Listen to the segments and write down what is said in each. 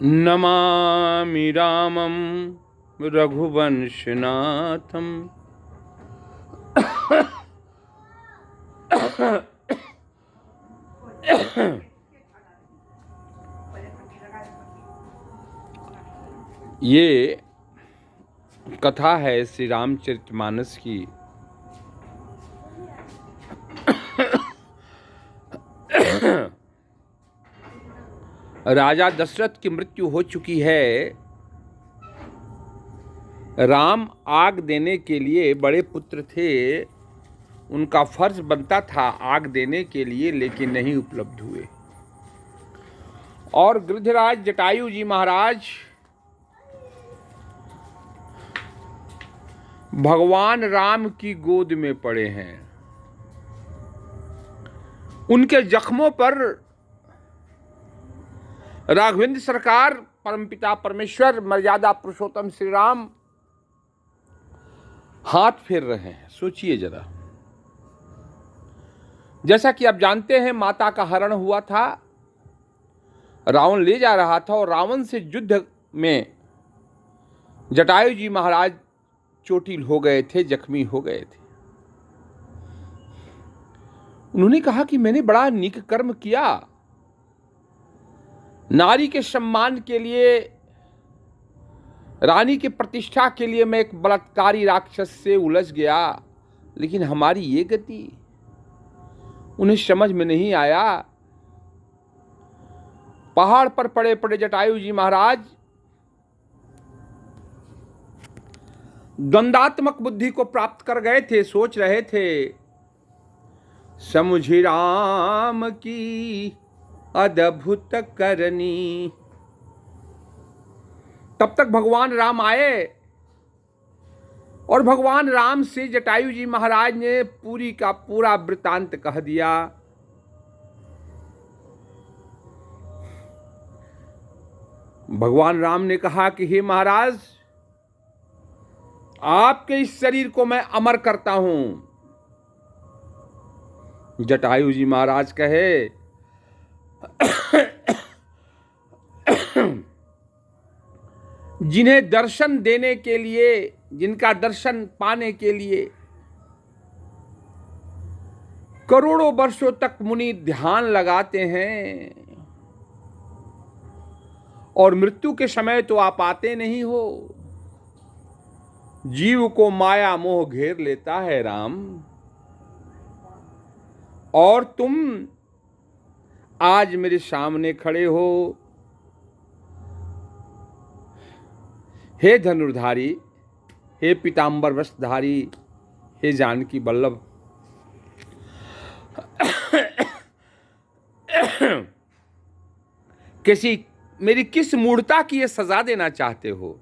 नमामि रामं रघुवंशनाथं ये कथा है श्री रामचरितमानस की। राजा दशरथ की मृत्यु हो चुकी है। राम आग देने के लिए बड़े पुत्र थे, उनका फर्ज बनता था आग देने के लिए, लेकिन नहीं उपलब्ध हुए। और गृध्यराज जटायु जी महाराज भगवान राम की गोद में पड़े हैं। उनके जख्मों पर राघवेंद्र सरकार, परमपिता परमेश्वर, मर्यादा पुरुषोत्तम श्री राम हाथ फेर रहे हैं। सोचिए जरा, जैसा कि आप जानते हैं माता का हरण हुआ था, रावण ले जा रहा था और रावण से युद्ध में जटायु जी महाराज चोटिल हो गए थे, जख्मी हो गए थे। उन्होंने कहा कि मैंने बड़ा नीक कर्म किया, नारी के सम्मान के लिए, रानी की प्रतिष्ठा के लिए मैं एक बलात्कारी राक्षस से उलझ गया, लेकिन हमारी ये गति उन्हें समझ में नहीं आया। पहाड़ पर पड़े पड़े जटायु जी महाराज द्वंदात्मक बुद्धि को प्राप्त कर गए थे। सोच रहे थे, समुझि राम की अद्भुत करनी। तब तक भगवान राम आए और भगवान राम से जटायु जी महाराज ने पूरी का पूरा वृतांत कह दिया। भगवान राम ने कहा कि हे महाराज, आपके इस शरीर को मैं अमर करता हूं। जटायु जी महाराज कहे, जिन्हें दर्शन देने के लिए, जिनका दर्शन पाने के लिए करोड़ों वर्षों तक मुनि ध्यान लगाते हैं और मृत्यु के समय तो आप आते नहीं हो। जीव को माया मोह घेर लेता है राम, और तुम आज मेरे सामने खड़े हो। हे धनुर्धारी, हे पीतांबर वस्त्रधारी, हे जानकी वल्लभ, मेरी किस मूढ़ता की ये सजा देना चाहते हो?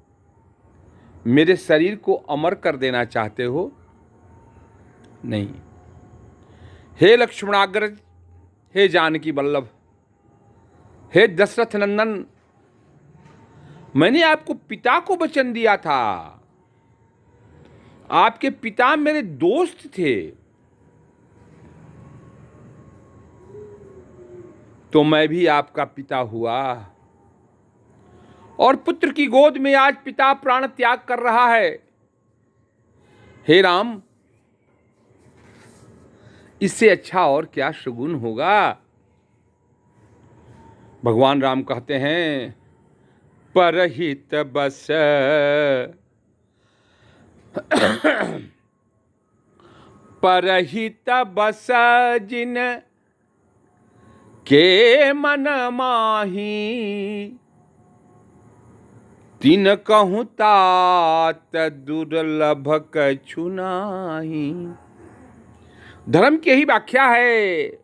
मेरे शरीर को अमर कर देना चाहते हो? नहीं। हे लक्ष्मणाग्रज, हे जानकी वल्लभ, हे दशरथ नंदन, मैंने आपको पिता को वचन दिया था। आपके पिता मेरे दोस्त थे, तो मैं भी आपका पिता हुआ, और पुत्र की गोद में आज पिता प्राण त्याग कर रहा है। हे राम, इससे अच्छा और क्या शगुन होगा? भगवान राम कहते हैं, परहित बस परहित बस जिन के मन माही, तिन कहूँ तात दुर्लभ कछु नाही। धर्म की यही व्याख्या है।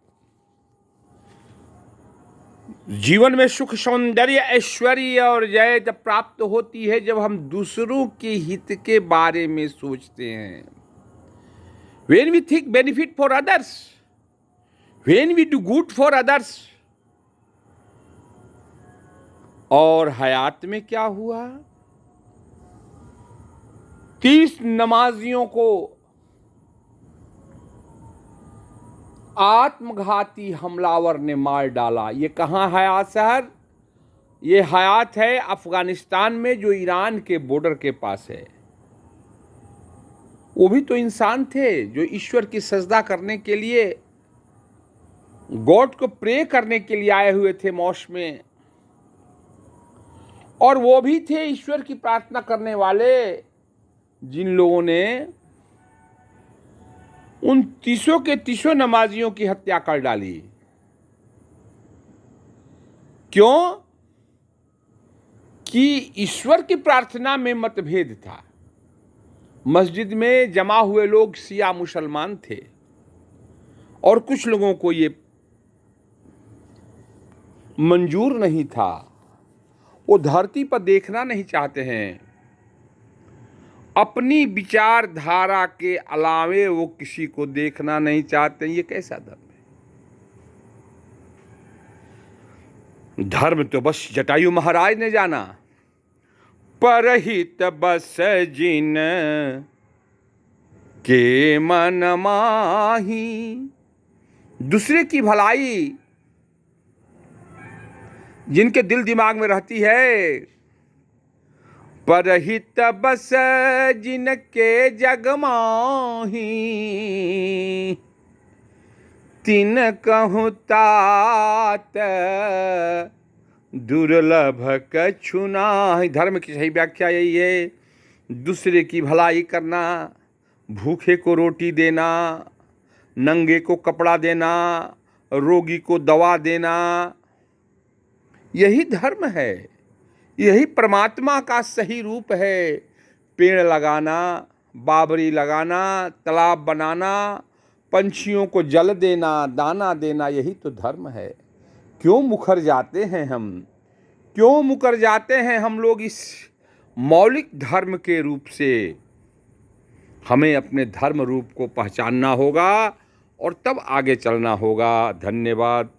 जीवन में सुख, सौंदर्य, ऐश्वर्य और जय जब प्राप्त होती है जब हम दूसरों के हित के बारे में सोचते हैं। When we think benefit for others, when we do good for others। और हयात में क्या हुआ? 30 नमाजियों को आत्मघाती हमलावर ने मार डाला। ये कहाँ हयात शहर? ये हयात है अफगानिस्तान में, जो ईरान के बॉर्डर के पास है। वो भी तो इंसान थे जो ईश्वर की सजदा करने के लिए, गॉड को प्रे करने के लिए आए हुए थे मॉस्क में, और वो भी थे ईश्वर की प्रार्थना करने वाले, जिन लोगों ने उन 30 के 30 नमाजियों की हत्या कर डाली। क्यों? कि ईश्वर की प्रार्थना में मतभेद था। मस्जिद में जमा हुए लोग शिया मुसलमान थे, और कुछ लोगों को ये मंजूर नहीं था। वो धरती पर देखना नहीं चाहते हैं, अपनी विचारधारा के अलावे वो किसी को देखना नहीं चाहते। ये कैसा धर्म है? धर्म तो बस जटायु महाराज ने जाना। परहित बस जिन के मन माही, दूसरे की भलाई जिनके दिल दिमाग में रहती है, परहित बस जिनके जग माही, तिन कहूँ तात दुर्लभ कछु नाहि। धर्म की सही व्याख्या यही है, दूसरे की भलाई करना, भूखे को रोटी देना, नंगे को कपड़ा देना, रोगी को दवा देना, यही धर्म है, यही परमात्मा का सही रूप है। पेड़ लगाना, बाबरी लगाना, तालाब बनाना, पंछियों को जल देना, दाना देना, यही तो धर्म है। क्यों मुकर जाते हैं हम? क्यों मुकर जाते हैं हम लोग इस मौलिक धर्म के रूप से? हमें अपने धर्म रूप को पहचानना होगा और तब आगे चलना होगा। धन्यवाद।